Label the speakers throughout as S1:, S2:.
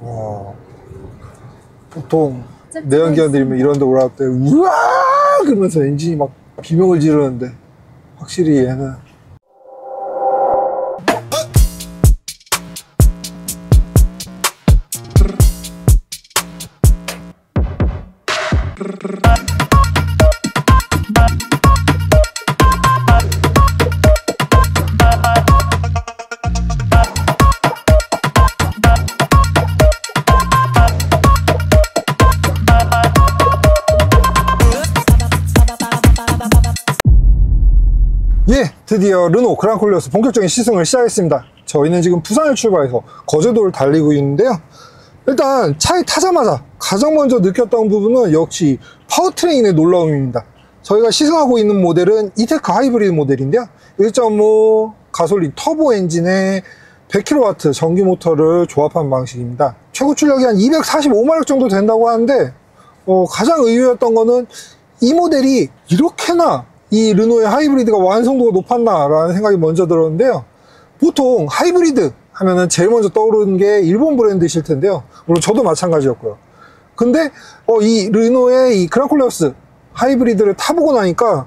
S1: 와, 보통 내연기관들이면 이런 데 올라갈 때 우와 그러면서 엔진이 막 비명을 지르는데 확실히 얘는 예, 드디어 르노 그랑콜레오스 본격적인 시승을 시작했습니다. 저희는 지금 부산을 출발해서 거제도를 달리고 있는데요. 일단 차에 타자마자 가장 먼저 느꼈던 부분은 역시 파워트레인의 놀라움입니다. 저희가 시승하고 있는 모델은 이테크 하이브리드 모델인데요. 1.5 가솔린 터보 엔진에 100kW 전기 모터를 조합한 방식입니다. 최고 출력이 한 245마력 정도 된다고 하는데 가장 의외였던 거는 이 모델이 이렇게나 이 르노의 하이브리드가 완성도가 높았나 라는 생각이 먼저 들었는데요. 보통 하이브리드 하면은 제일 먼저 떠오르는 게 일본 브랜드이실 텐데요. 물론 저도 마찬가지였고요. 근데 이 르노의 이 그랑콜레오스 하이브리드를 타보고 나니까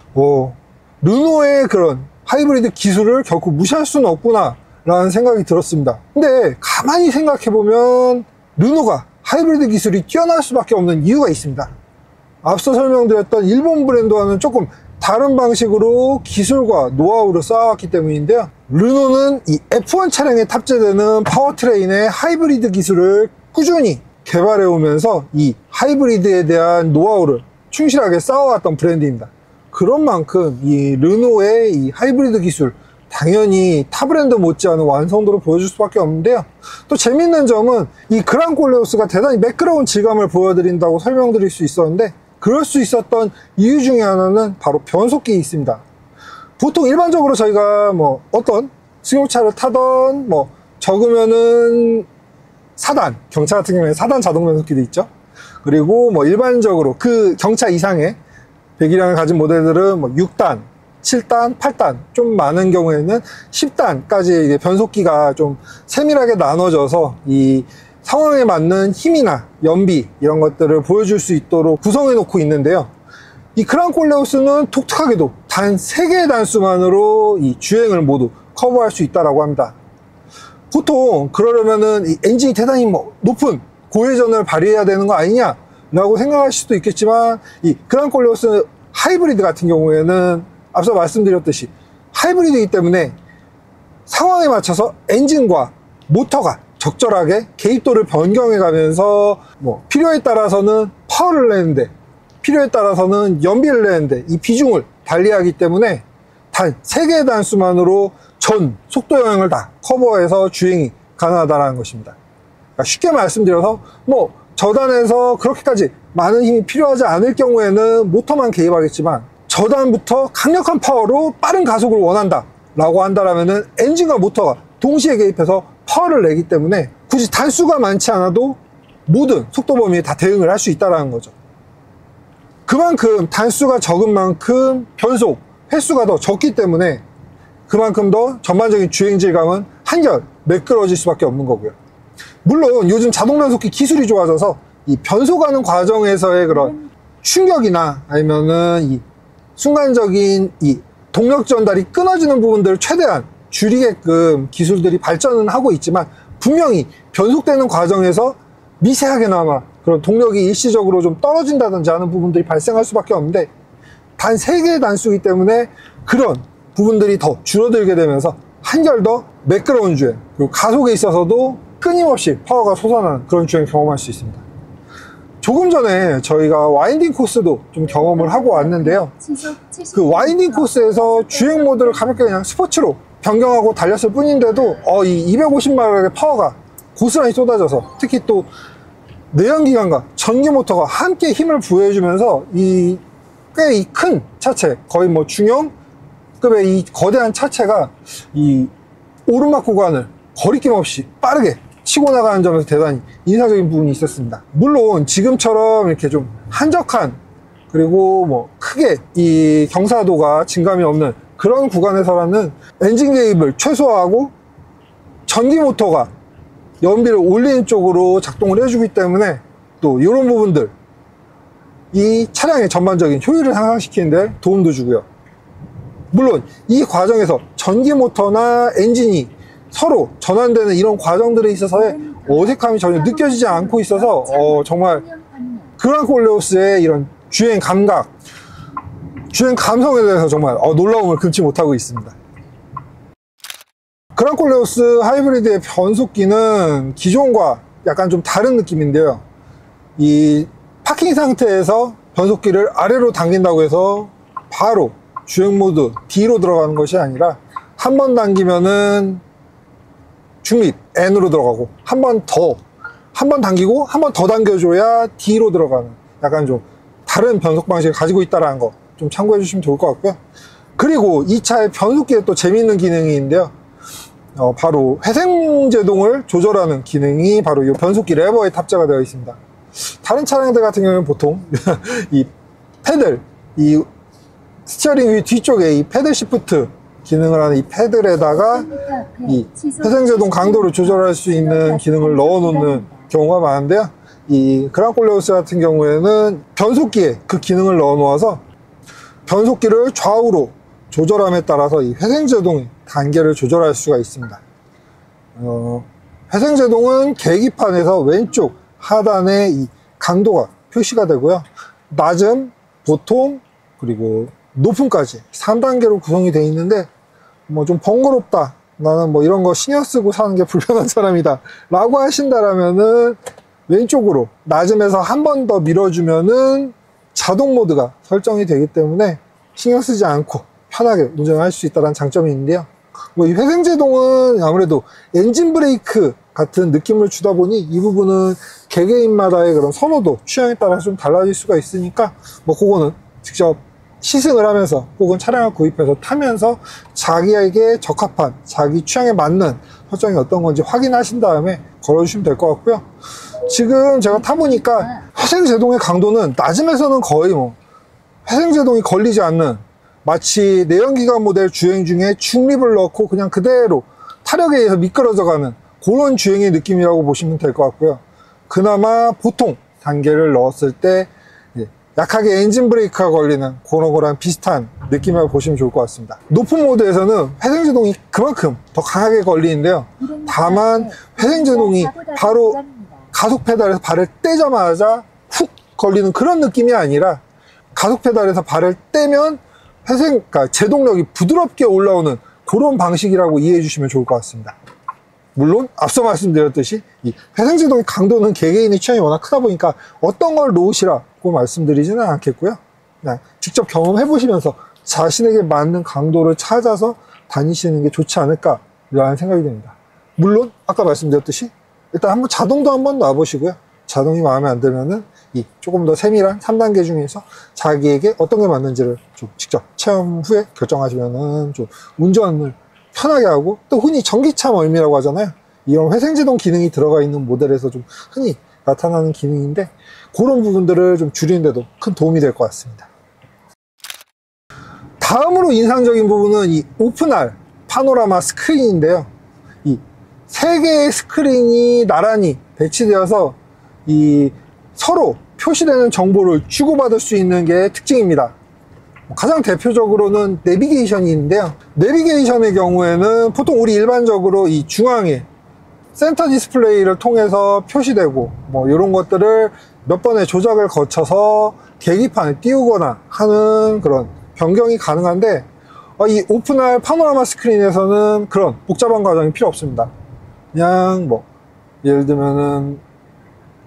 S1: 르노의 그런 하이브리드 기술을 결코 무시할 수는 없구나 라는 생각이 들었습니다. 근데 가만히 생각해보면 르노가 하이브리드 기술이 뛰어날 수밖에 없는 이유가 있습니다. 앞서 설명드렸던 일본 브랜드와는 조금 다른 방식으로 기술과 노하우를 쌓아왔기 때문인데요. 르노는 이 F1 차량에 탑재되는 파워트레인의 하이브리드 기술을 꾸준히 개발해 오면서 이 하이브리드에 대한 노하우를 충실하게 쌓아왔던 브랜드입니다. 그런 만큼 이 르노의 이 하이브리드 기술 당연히 타 브랜드 못지않은 완성도를 보여줄 수밖에 없는데요. 또 재밌는 점은 이 그랑콜레오스가 대단히 매끄러운 질감을 보여드린다고 설명드릴 수 있었는데, 그럴 수 있었던 이유 중에 하나는 바로 변속기에 있습니다. 보통 일반적으로 저희가 어떤 승용차를 타던 적으면은 4단, 경차 같은 경우에 4단 자동 변속기도 있죠. 그리고 일반적으로 그 경차 이상의 배기량을 가진 모델들은 6단, 7단, 8단, 좀 많은 경우에는 10단까지 변속기가 좀 세밀하게 나눠져서 이 상황에 맞는 힘이나 연비 이런 것들을 보여줄 수 있도록 구성해 놓고 있는데요. 이 그랑콜레오스는 독특하게도 단 3개의 단수만으로 이 주행을 모두 커버할 수 있다고 합니다. 보통 그러려면은 이 엔진이 대단히 높은 고회전을 발휘해야 되는 거 아니냐 라고 생각하실 수도 있겠지만, 이 그랑콜레오스 하이브리드 같은 경우에는 앞서 말씀드렸듯이 하이브리드이기 때문에 상황에 맞춰서 엔진과 모터가 적절하게 개입도를 변경해 가면서 필요에 따라서는 파워를 내는데, 필요에 따라서는 연비를 내는데 이 비중을 달리하기 때문에 단 3개의 단수만으로 전 속도 영향을 다 커버해서 주행이 가능하다는 것입니다. 그러니까 쉽게 말씀드려서 저단에서 그렇게까지 많은 힘이 필요하지 않을 경우에는 모터만 개입하겠지만, 저단부터 강력한 파워로 빠른 가속을 원한다 라고 한다면 엔진과 모터가 동시에 개입해서 파워를 내기 때문에 굳이 단수가 많지 않아도 모든 속도 범위에 다 대응을 할 수 있다는 거죠. 그만큼 단수가 적은 만큼 변속 횟수가 더 적기 때문에 그만큼 더 전반적인 주행 질감은 한결 매끄러워질 수밖에 없는 거고요. 물론 요즘 자동 변속기 기술이 좋아져서 이 변속하는 과정에서의 그런 충격이나 아니면은 이 순간적인 이 동력 전달이 끊어지는 부분들을 최대한 줄이게끔 기술들이 발전은 하고 있지만, 분명히 변속되는 과정에서 미세하게나마 그런 동력이 일시적으로 좀 떨어진다든지 하는 부분들이 발생할 수밖에 없는데, 단 3개의 단수이기 때문에 그런 부분들이 더 줄어들게 되면서 한결 더 매끄러운 주행, 그리고 가속에 있어서도 끊임없이 파워가 솟아나는 그런 주행 경험할 수 있습니다. 조금 전에 저희가 와인딩 코스도 좀 경험을 하고 왔는데요. 그 와인딩 코스에서 주행 모드를 가볍게 그냥 스포츠로 변경하고 달렸을 뿐인데도 이 250마력의 파워가 고스란히 쏟아져서, 특히 또 내연기관과 전기 모터가 함께 힘을 부여해주면서 이 꽤 큰 차체, 거의 중형급의 이 거대한 차체가 이 오르막 구간을 거리낌 없이 빠르게 치고 나가는 점에서 대단히 인상적인 부분이 있었습니다. 물론 지금처럼 이렇게 좀 한적한, 그리고 크게 이 경사도가 진감이 없는 그런 구간에서라는 엔진 개입을 최소화하고 전기 모터가 연비를 올리는 쪽으로 작동을 해주기 때문에 또 이런 부분들 이 차량의 전반적인 효율을 향상시키는 데 도움도 주고요. 물론 이 과정에서 전기 모터나 엔진이 서로 전환되는 이런 과정들에 있어서의 어색함이 전혀 느껴지지 않고 있어서 정말 그랑콜레오스의 이런 주행 감각, 주행 감성에 대해서 정말 놀라움을 금치 못하고 있습니다. 그랑콜레오스 하이브리드의 변속기는 기존과 약간 좀 다른 느낌인데요. 이 파킹 상태에서 변속기를 아래로 당긴다고 해서 바로 주행 모드 D로 들어가는 것이 아니라 한 번 당기면은 중립 N으로 들어가고 한 번 당기고 한 번 더 당겨줘야 D로 들어가는 약간 좀 다른 변속 방식을 가지고 있다는 거 좀 참고해 주시면 좋을 것 같고요. 그리고 이 차의 변속기에 또 재미있는 기능이 있는데요. 바로 회생제동을 조절하는 기능이 바로 이 변속기 레버에 탑재가 되어 있습니다. 다른 차량들 같은 경우는 보통 이 패들, 이 스티어링 휠 뒤쪽에 이 패들 시프트 기능을 하는 이 패들에다가 이 회생제동 강도를 조절할 수 있는 기능을 넣어 놓는 경우가 많은데요. 이 그랑콜레오스 같은 경우에는 변속기에 그 기능을 넣어 놓아서 변속기를 좌우로 조절함에 따라서 이 회생제동의 단계를 조절할 수가 있습니다. 회생제동은 계기판에서 왼쪽 하단에 이 강도가 표시가 되고요. 낮음, 보통, 그리고 높음까지 3단계로 구성이 되어 있는데 뭐 좀 번거롭다, 나는 뭐 이런 거 신경 쓰고 사는 게 불편한 사람이다 라고 하신다라면은 왼쪽으로 낮음에서 한 번 더 밀어주면은 자동 모드가 설정이 되기 때문에 신경 쓰지 않고 편하게 운전을 할 수 있다는 장점이 있는데요. 뭐 이 회생제동은 아무래도 엔진 브레이크 같은 느낌을 주다 보니 이 부분은 개개인마다의 그런 선호도, 취향에 따라서 좀 달라질 수가 있으니까 뭐 그거는 직접 시승을 하면서 혹은 차량을 구입해서 타면서 자기에게 적합한, 자기 취향에 맞는 설정이 어떤 건지 확인하신 다음에 걸어주시면 될 것 같고요. 지금 제가 타보니까 회생제동의 강도는 낮음에서는 거의 뭐 회생제동이 걸리지 않는, 마치 내연기관 모델 주행 중에 중립을 넣고 그냥 그대로 타력에 의해서 미끄러져 가는 그런 주행의 느낌이라고 보시면 될 것 같고요. 그나마 보통 단계를 넣었을 때 약하게 엔진 브레이크가 걸리는 그런 거랑 비슷한 느낌이라고 보시면 좋을 것 같습니다. 높은 모드에서는 회생제동이 그만큼 더 강하게 걸리는데요. 다만 회생제동이 바로 가속 페달에서 발을 떼자마자 훅 걸리는 그런 느낌이 아니라 가속 페달에서 발을 떼면 그러니까 제동력이 부드럽게 올라오는 그런 방식이라고 이해해 주시면 좋을 것 같습니다. 물론 앞서 말씀드렸듯이 이 회생제동의 강도는 개개인의 취향이 워낙 크다 보니까 어떤 걸 놓으시라고 말씀드리지는 않겠고요. 그냥 직접 경험해 보시면서 자신에게 맞는 강도를 찾아서 다니시는 게 좋지 않을까라는 생각이 듭니다. 물론 아까 말씀드렸듯이 일단 한번 자동도 한번 놔보시고요. 자동이 마음에 안 들면은 이 조금 더 세밀한 3단계 중에서 자기에게 어떤 게 맞는지를 좀 직접 체험 후에 결정하시면은 좀 운전을 편하게 하고, 또 흔히 전기차 멀미라고 하잖아요. 이런 회생제동 기능이 들어가 있는 모델에서 좀 흔히 나타나는 기능인데 그런 부분들을 좀 줄이는데도 큰 도움이 될 것 같습니다. 다음으로 인상적인 부분은 이 오픈할 파노라마 스크린인데요. 이 3개의 스크린이 나란히 배치되어서 이 서로 표시되는 정보를 주고받을 수 있는 게 특징입니다. 가장 대표적으로는 내비게이션이 있는데요. 내비게이션의 경우에는 보통 우리 일반적으로 이 중앙에 센터 디스플레이를 통해서 표시되고 뭐 이런 것들을 몇 번의 조작을 거쳐서 계기판에 띄우거나 하는 그런 변경이 가능한데, 이 오픈할 파노라마 스크린에서는 그런 복잡한 과정이 필요 없습니다. 그냥 뭐 예를 들면은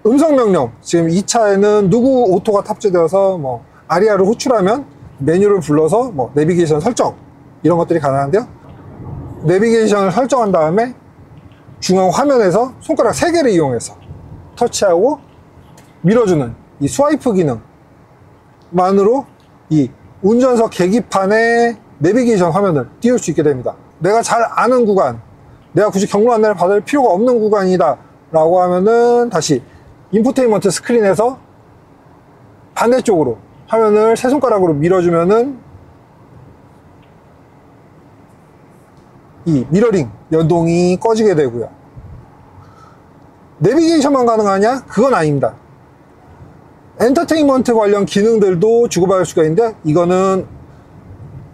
S1: 음성 명령, 지금 이 차에는 누구 오토가 탑재되어서 뭐 아리아를 호출하면 메뉴를 불러서 뭐 내비게이션 설정 이런 것들이 가능한데요. 내비게이션을 설정한 다음에 중앙 화면에서 손가락 3개를 이용해서 터치하고 밀어주는 이 스와이프 기능만으로 이 운전석 계기판에 내비게이션 화면을 띄울 수 있게 됩니다. 내가 잘 아는 구간, 내가 굳이 경로 안내를 받을 필요가 없는 구간이다 라고 하면은 다시 인포테인먼트 스크린에서 반대쪽으로 화면을 세 손가락으로 밀어주면은 이 미러링 연동이 꺼지게 되고요. 내비게이션만 가능하냐? 그건 아닙니다. 엔터테인먼트 관련 기능들도 주고받을 수가 있는데, 이거는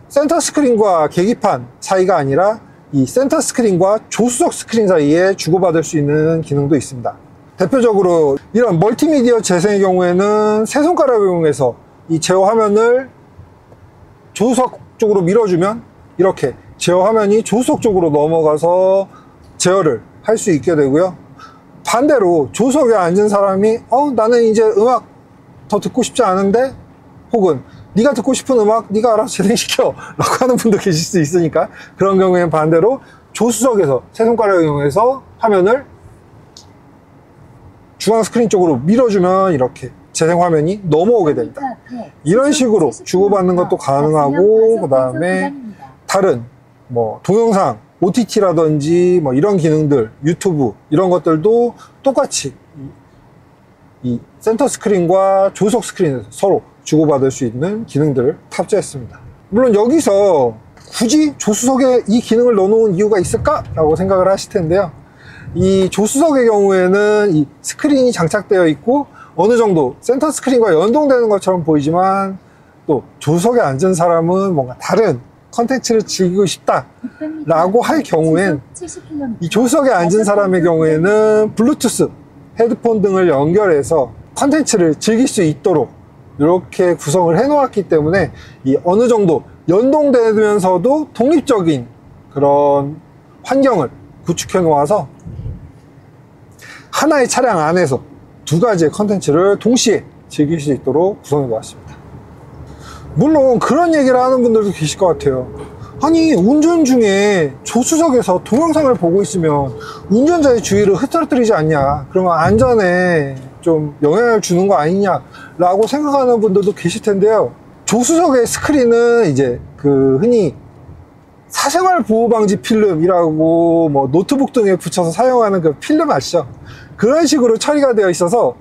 S1: 센터 스크린과 계기판 사이가 아니라 이 센터 스크린과 조수석 스크린 사이에 주고받을 수 있는 기능도 있습니다. 대표적으로 이런 멀티미디어 재생의 경우에는 세 손가락을 이용해서 이 제어 화면을 조수석 쪽으로 밀어주면 이렇게 제어 화면이 조수석 쪽으로 넘어가서 제어를 할 수 있게 되고요. 반대로 조수석에 앉은 사람이 나는 이제 음악 더 듣고 싶지 않은데, 혹은 네가 듣고 싶은 음악 네가 알아서 재생시켜 라고 하는 분도 계실 수 있으니까, 그런 경우에는 반대로 조수석에서 세 손가락을 이용해서 화면을 중앙 스크린 쪽으로 밀어주면 이렇게 재생 화면이 넘어오게 됩니다. 이런 식으로 주고받는 것도 가능하고, 그 다음에 다른 뭐 동영상 OTT라든지 뭐 이런 기능들, 유튜브 이런 것들도 똑같이 이 센터 스크린과 조수석 스크린에서 서로 주고받을 수 있는 기능들을 탑재했습니다. 물론 여기서 굳이 조수석에 이 기능을 넣어놓은 이유가 있을까? 라고 생각을 하실 텐데요. 이 조수석의 경우에는 이 스크린이 장착되어 있고 어느 정도 센터 스크린과 연동되는 것처럼 보이지만, 또 조수석에 앉은 사람은 뭔가 다른 컨텐츠를 즐기고 싶다 라고 할 경우엔, 이 조수석에 앉은 사람의 경우에는 블루투스 헤드폰 등을 연결해서 컨텐츠를 즐길 수 있도록 이렇게 구성을 해 놓았기 때문에, 이 어느 정도 연동되면서도 독립적인 그런 환경을 구축해 놓아서 하나의 차량 안에서 두 가지의 컨텐츠를 동시에 즐길 수 있도록 구성해 놓았습니다. 물론 그런 얘기를 하는 분들도 계실 것 같아요. 아니, 운전 중에 조수석에서 동영상을 보고 있으면 운전자의 주의를 흐트러뜨리지 않냐, 그러면 안전에 좀 영향을 주는 거 아니냐 라고 생각하는 분들도 계실 텐데요. 조수석의 스크린은 이제 그 흔히 사생활 보호 방지 필름이라고 뭐 노트북 등에 붙여서 사용하는 그 필름 아시죠? 그런 식으로 처리가 되어 있어서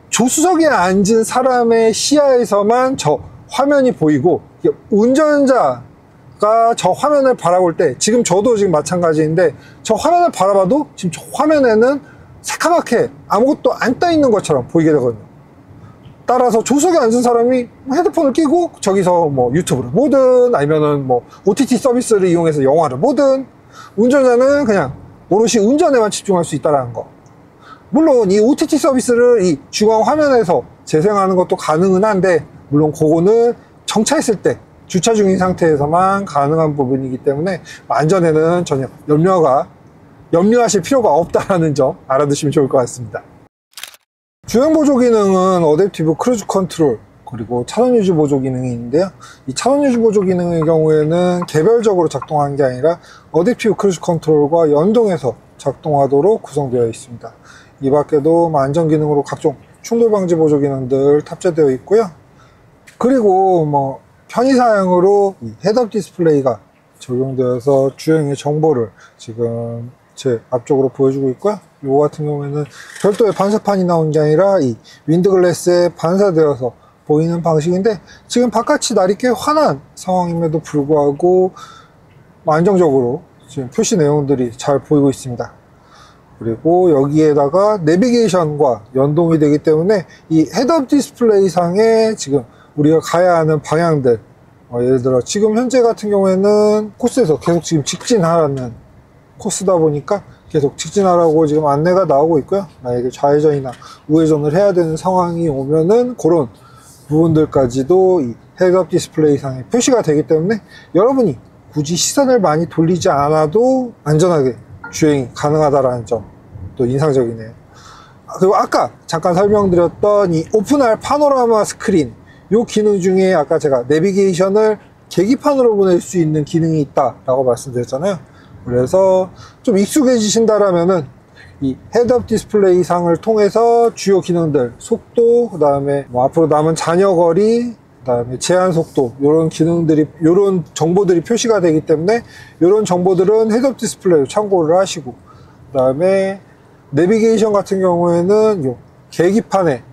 S1: 조수석에 앉은 사람의 시야에서만 저 화면이 보이고, 운전자가 저 화면을 바라볼 때, 지금 저도 지금 마찬가지인데 저 화면을 바라봐도 지금 저 화면에는 새카맣게 아무것도 안 떠 있는 것처럼 보이게 되거든요. 따라서 조수석에 앉은 사람이 헤드폰을 끼고 저기서 뭐 유튜브를 보든 아니면은 뭐 OTT 서비스를 이용해서 영화를 보든, 운전자는 그냥 오롯이 운전에만 집중할 수 있다는 거. 물론 이 OTT 서비스를 이 중앙 화면에서 재생하는 것도 가능은 한데, 물론 그거는 정차했을 때 주차 중인 상태에서만 가능한 부분이기 때문에 안전에는 전혀 염려하실 필요가 없다는 점 알아두시면 좋을 것 같습니다. 주행 보조 기능은 어댑티브 크루즈 컨트롤, 그리고 차선 유지 보조 기능이 있는데요. 이 차선 유지 보조 기능의 경우에는 개별적으로 작동하는 게 아니라 어댑티브 크루즈 컨트롤과 연동해서 작동하도록 구성되어 있습니다. 이 밖에도 안전 기능으로 각종 충돌 방지 보조 기능들 탑재되어 있고요. 그리고 뭐 편의사양으로 헤드업 디스플레이가 적용되어서 주행의 정보를 지금 제 앞쪽으로 보여주고 있고요. 이거 같은 경우에는 별도의 반사판이 나온 게 아니라 이 윈드글래스에 반사되어서 보이는 방식인데, 지금 바깥이 날이 꽤 환한 상황임에도 불구하고 안정적으로 지금 표시 내용들이 잘 보이고 있습니다. 그리고 여기에다가 내비게이션과 연동이 되기 때문에 이 헤드업 디스플레이 상에 지금 우리가 가야 하는 방향들, 예를 들어 지금 현재 같은 경우에는 코스에서 계속 지금 직진하라는 코스다 보니까 계속 직진하라고 지금 안내가 나오고 있고요. 만약에 좌회전이나 우회전을 해야 되는 상황이 오면은 그런 부분들까지도 이 헤드업 디스플레이 상에 표시가 되기 때문에 여러분이 굳이 시선을 많이 돌리지 않아도 안전하게 주행이 가능하다는 점도 인상적이네요. 그리고 아까 잠깐 설명드렸던 이 오픈할 파노라마 스크린, 이 기능 중에 아까 제가 내비게이션을 계기판으로 보낼 수 있는 기능이 있다라고 말씀드렸잖아요. 그래서 좀 익숙해지신다라면은 이 헤드업 디스플레이 상을 통해서 주요 기능들, 속도, 그 다음에 뭐 앞으로 남은 잔여 거리, 그 다음에 제한 속도, 이런 기능들이, 이런 정보들이 표시가 되기 때문에 이런 정보들은 헤드업 디스플레이로 참고를 하시고, 그 다음에 내비게이션 같은 경우에는 요 계기판에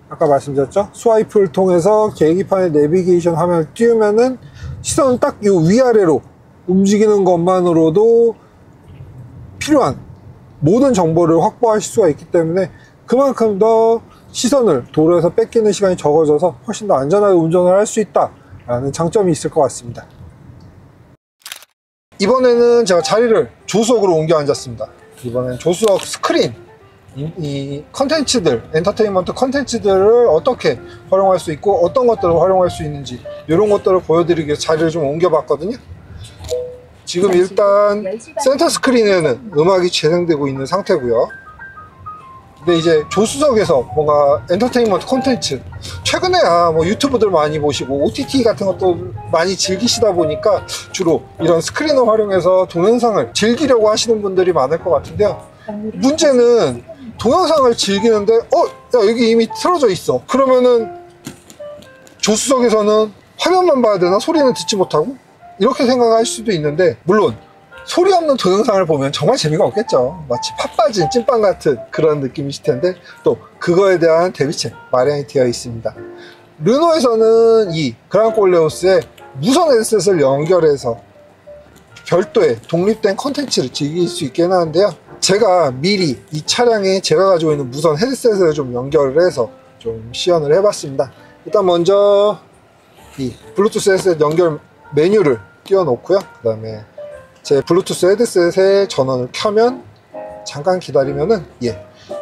S1: 아까 말씀드렸죠? 스와이프를 통해서 계기판에 내비게이션 화면을 띄우면은 시선은 딱 요 위아래로 움직이는 것만으로도 필요한 모든 정보를 확보하실 수가 있기 때문에 그만큼 더 시선을 도로에서 뺏기는 시간이 적어져서 훨씬 더 안전하게 운전을 할 수 있다라는 장점이 있을 것 같습니다. 이번에는 제가 자리를 조수석으로 옮겨 앉았습니다. 이번엔 조수석 스크린, 이 컨텐츠들, 엔터테인먼트 컨텐츠들을 어떻게 활용할 수 있고 어떤 것들을 활용할 수 있는지 이런 것들을 보여드리기 위해서 자리를 좀 옮겨봤거든요. 지금 일단 센터 스크린에는 음악이 재생되고 있는 상태고요. 근데 이제 조수석에서 뭔가 엔터테인먼트 콘텐츠, 최근에야 뭐 유튜브들 많이 보시고 OTT 같은 것도 많이 즐기시다 보니까 주로 이런 스크린을 활용해서 동영상을 즐기려고 하시는 분들이 많을 것 같은데요. 문제는 동영상을 즐기는데 야, 여기 이미 틀어져 있어. 그러면은 조수석에서는 화면만 봐야 되나? 소리는 듣지 못하고? 이렇게 생각할 수도 있는데, 물론 소리 없는 동영상을 보면 정말 재미가 없겠죠. 마치 팥 빠진 찐빵 같은 그런 느낌이실 텐데, 또 그거에 대한 대비책 마련이 되어 있습니다. 르노에서는 이 그랑콜레오스에 무선 헤드셋을 연결해서 별도의 독립된 컨텐츠를 즐길 수 있게 해놨는데요. 제가 미리 이 차량에 제가 가지고 있는 무선 헤드셋을 좀 연결을 해서 좀 시연을 해봤습니다. 일단 먼저 이 블루투스 헤드셋 연결 메뉴를 띄워 놓고요. 그 다음에 제 블루투스 헤드셋의 전원을 켜면 잠깐 기다리면은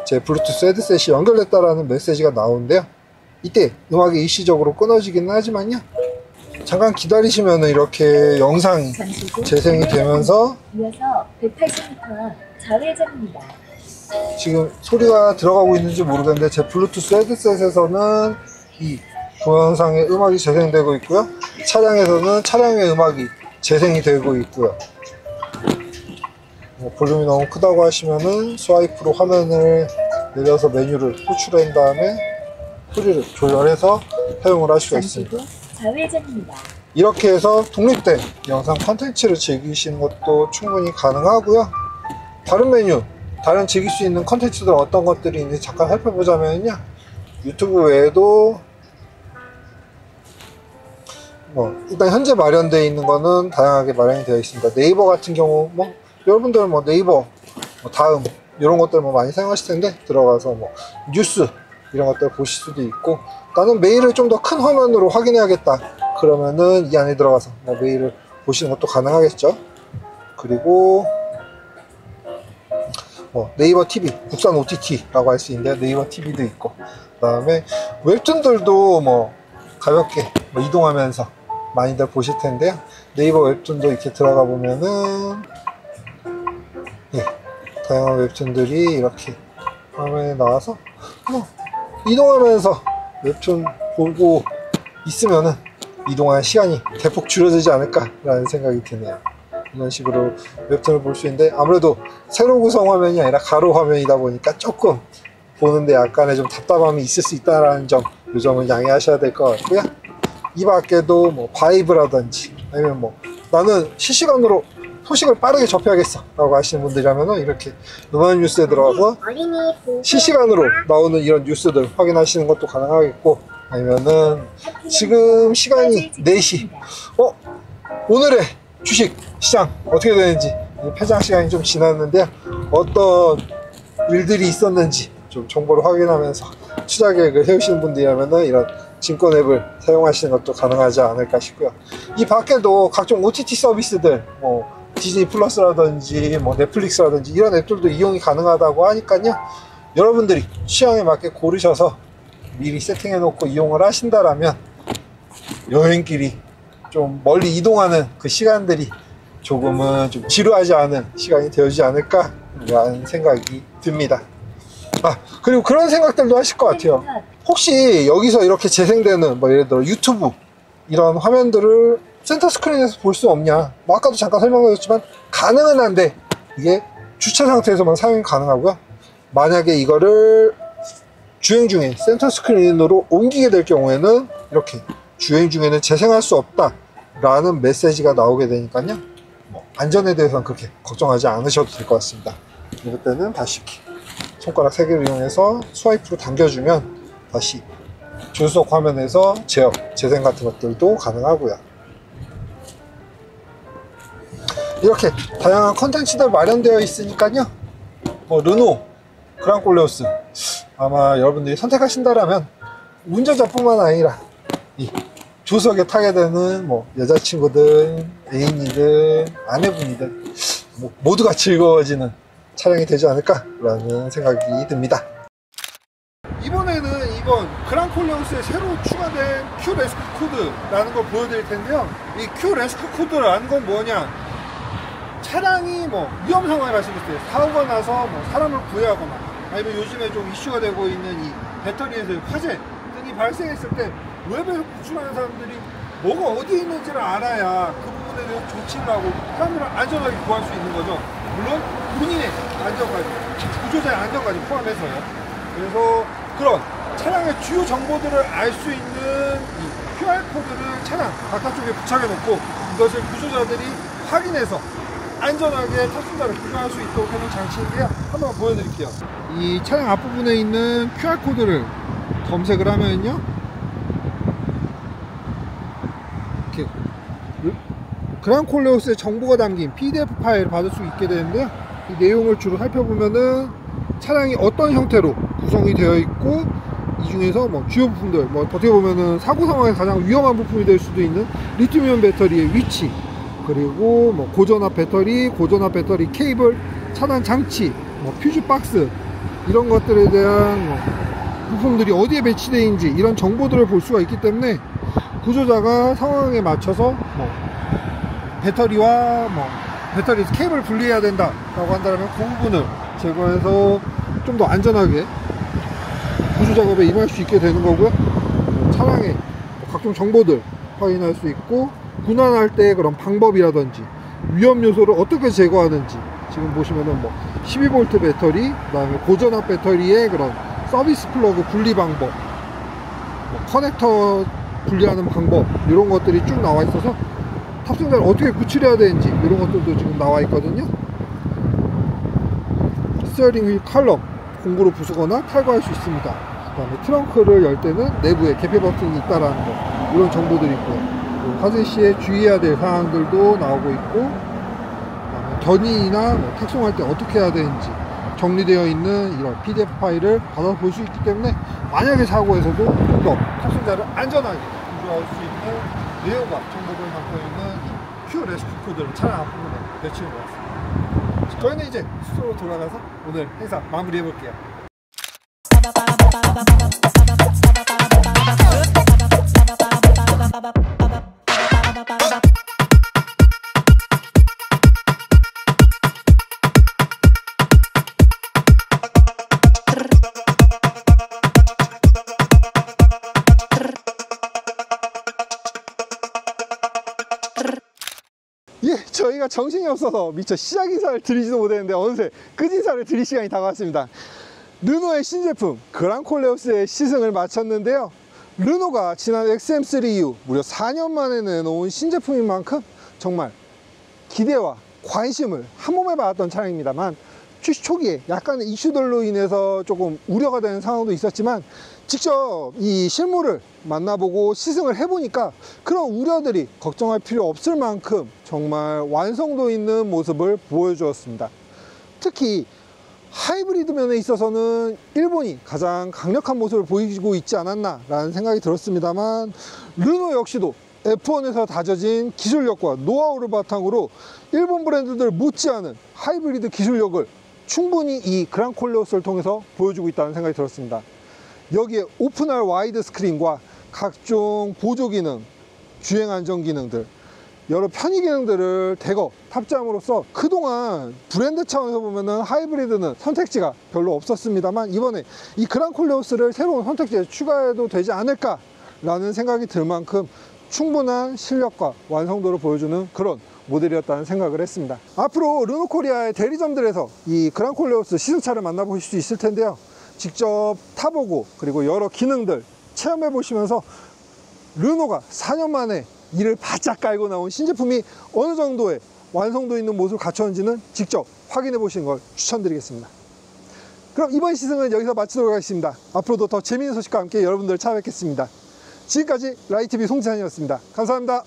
S1: 제 블루투스 헤드셋이 연결됐다라는 메시지가 나오는데요. 이때 음악이 일시적으로 끊어지기는 하지만요, 잠깐 기다리시면은 이렇게 영상이 재생이 되면서
S2: 이어서 180m 좌회전입니다.
S1: 지금 소리가 들어가고 있는지 모르겠는데 제 블루투스 헤드셋에서는 이 동영상의 음악이 재생되고 있고요, 차량에서는 차량의 음악이 재생이 되고 있고요. 볼륨이 너무 크다고 하시면은 스와이프로 화면을 내려서 메뉴를 호출한 다음에 소리를 조절해서 사용을 할 수가 있습니다.
S2: 좌회전입니다.
S1: 이렇게 해서 독립된 영상 컨텐츠를 즐기시는 것도 충분히 가능하고요. 다른 메뉴, 다른 즐길 수 있는 컨텐츠들 어떤 것들이 있는지 잠깐 살펴보자면요, 유튜브 외에도 일단 현재 마련되어 있는 거는 다양하게 마련이 되어 있습니다. 네이버 같은 경우 여러분들 네이버 다음 이런 것들 많이 사용하실 텐데, 들어가서 뉴스 이런 것들 보실 수도 있고, 나는 메일을 좀 더 큰 화면으로 확인해야겠다 그러면은 이 안에 들어가서 메일을 보시는 것도 가능하겠죠. 그리고 네이버 TV, 국산 OTT라고 할 수 있는데 네이버 TV도 있고, 그 다음에 웹툰들도 가볍게 이동하면서 많이들 보실 텐데요. 네이버 웹툰도 이렇게 들어가 보면은 다양한 웹툰들이 이렇게 화면에 나와서 이동하면서 웹툰 보고 있으면은 이동하는 시간이 대폭 줄어들지 않을까라는 생각이 드네요. 이런 식으로 웹툰을 볼 수 있는데, 아무래도 세로 구성 화면이 아니라 가로 화면이다 보니까 조금 보는데 약간의 좀 답답함이 있을 수 있다는 점, 이 점을 양해하셔야 될 것 같고요. 이 밖에도 바이브라든지 아니면 나는 실시간으로 소식을 빠르게 접해야겠어 라고 하시는 분들이라면 이렇게 음악 뉴스에 들어가서 실시간으로 나오는 이런 뉴스들 확인하시는 것도 가능하겠고, 아니면은 지금 시간이 4시 오늘의 주식 시장 어떻게 되는지, 폐장 시간이 좀 지났는데요, 어떤 일들이 있었는지 좀 정보를 확인하면서 투자 계획을 세우시는 분들이라면 이런 증권 앱을 사용하시는 것도 가능하지 않을까 싶고요. 이 밖에도 각종 OTT 서비스들, 디즈니 플러스라든지 넷플릭스라든지 이런 앱들도 이용이 가능하다고 하니까요, 여러분들이 취향에 맞게 고르셔서 미리 세팅해 놓고 이용을 하신다라면 여행길이 좀 멀리 이동하는 그 시간들이 조금은 좀 지루하지 않은 시간이 되어지지 않을까 라는 생각이 듭니다. 그리고 그런 생각들도 하실 것 같아요. 혹시 여기서 이렇게 재생되는 예를 들어 유튜브 이런 화면들을 센터 스크린에서 볼 수 없냐? 아까도 잠깐 설명드렸지만 가능은 한데 이게 주차 상태에서만 사용이 가능하고요. 만약에 이거를 주행 중에 센터 스크린으로 옮기게 될 경우에는 이렇게 주행 중에는 재생할 수 없다 라는 메시지가 나오게 되니까요, 안전에 대해서는 그렇게 걱정하지 않으셔도 될 것 같습니다. 이럴 때는 다시 이렇게 손가락 3개를 이용해서 스와이프로 당겨주면 다시 조수석 화면에서 제어, 재생 같은 것들도 가능하고요. 이렇게 다양한 컨텐츠들 마련되어 있으니까요, 르노 그랑콜레오스 아마 여러분들이 선택하신다라면 운전자뿐만 아니라 이 조석에 타게 되는 여자친구든 애인이든 아내분이든 모두가 즐거워지는 차량이 되지 않을까라는 생각이 듭니다. 이번에는 이번 그랑콜레오스에 새로 추가된 Q 레스큐 코드라는 걸 보여드릴 텐데요. 이 Q 레스큐 코드라는 건 뭐냐? 차량이 위험 상황에 발생했을 때 사고가 나서 사람을 구해하거나 아니면 요즘에 좀 이슈가 되고 있는 이 배터리에서의 화재 등이 발생했을 때 웹에서 구출하는 사람들이 뭐가 어디에 있는지를 알아야 그 부분에 대해서 조치를 하고 사람들을 안전하게 구할 수 있는 거죠. 물론 본인의 안전까지, 구조자의 안전까지 포함해서요. 그래서 그런 차량의 주요 정보들을 알 수 있는 이 QR코드를 차량 바깥쪽에 부착해 놓고 이것을 구조자들이 확인해서 안전하게 탑승자를 구조할 수 있도록 해놓은 장치인데요. 한번 보여드릴게요. 이 차량 앞부분에 있는 QR코드를 검색을 하면요, 이렇게 그랑콜레오스의 정보가 담긴 PDF 파일을 받을 수 있게 되는데요. 이 내용을 주로 살펴보면은 차량이 어떤 형태로 구성이 되어 있고, 이 중에서 주요 부품들, 어떻게 보면은 사고 상황에서 가장 위험한 부품이 될 수도 있는 리튬이온 배터리의 위치, 그리고 고전압 배터리, 고전압 배터리 케이블, 차단 장치, 퓨즈 박스, 이런 것들에 대한 부품들이 어디에 배치되어 있는지 이런 정보들을 볼 수가 있기 때문에 구조자가 상황에 맞춰서 배터리와 배터리 케이블을 분리해야 된다 라고 한다면 그 부분을 제거해서 좀 더 안전하게 구조 작업에 임할 수 있게 되는 거고요. 차량의 각종 정보들 확인할 수 있고, 군환할 때 그런 방법이라든지 위험 요소를 어떻게 제거하는지, 지금 보시면은 12V 배터리, 그 다음에 고전압 배터리의 그런 서비스 플러그 분리 방법, 커넥터 분리하는 방법, 이런 것들이 쭉 나와 있어서 탑승자를 어떻게 구출해야 되는지 이런 것들도 지금 나와 있거든요. 스티어링 휠 칼럼 공구로 부수거나 탈거할 수 있습니다. 그 다음에 트렁크를 열 때는 내부에 개폐 버튼이 있다라는 거, 이런 정보들이 있고요. 화재 시에 주의해야 될 사항들도 나오고 있고, 견인이나 탁송할 때 어떻게 해야 되는지 정리되어 있는 이런 PDF 파일을 받아 볼 수 있기 때문에 만약에 사고에서도 좀 더 탑승자를 안전하게 구조할 수 있는 내용과 정보를 담고 있는 Q 레스큐 코드를 차량 앞부분에 배치해 놓았습니다. 저희는 이제 숙소로 돌아가서 오늘 행사 마무리해 볼게요. 저희가 정신이 없어서 미처 시작 인사를 드리지도 못했는데 어느새 끝 인사를 드릴 시간이 다가왔습니다. 르노의 신제품 그랑콜레오스의 시승을 마쳤는데요. 르노가 지난 XM3 이후 무려 4년 만에 내놓은 신제품인 만큼 정말 기대와 관심을 한몸에 받았던 차량입니다만, 출시 초기에 약간의 이슈들로 인해서 조금 우려가 되는 상황도 있었지만, 직접 이 실물을 만나보고 시승을 해보니까 그런 우려들이 걱정할 필요 없을 만큼 정말 완성도 있는 모습을 보여주었습니다. 특히 하이브리드 면에 있어서는 일본이 가장 강력한 모습을 보이고 있지 않았나 라는 생각이 들었습니다만, 르노 역시도 F1에서 다져진 기술력과 노하우를 바탕으로 일본 브랜드들 못지않은 하이브리드 기술력을 충분히 이 그랑콜레오스를 통해서 보여주고 있다는 생각이 들었습니다. 여기에 오픈할 와이드 스크린과 각종 보조 기능, 주행 안전 기능들, 여러 편의 기능들을 대거 탑재함으로써 그동안 브랜드 차원에서 보면은 하이브리드는 선택지가 별로 없었습니다만, 이번에 이 그랑콜레오스를 새로운 선택지에 추가해도 되지 않을까 라는 생각이 들 만큼 충분한 실력과 완성도를 보여주는 그런 모델이었다는 생각을 했습니다. 앞으로 르노코리아의 대리점들에서 이 그랑콜레오스 시승차를 만나보실 수 있을 텐데요. 직접 타보고 그리고 여러 기능들 체험해 보시면서 르노가 4년 만에 이를 바짝 깔고 나온 신제품이 어느 정도의 완성도 있는 모습을 갖췄는지는 직접 확인해 보시는 걸 추천드리겠습니다. 그럼 이번 시승은 여기서 마치도록 하겠습니다. 앞으로도 더 재미있는 소식과 함께 여러분들 찾아뵙겠습니다. 지금까지 라이TV 송지환이었습니다. 감사합니다.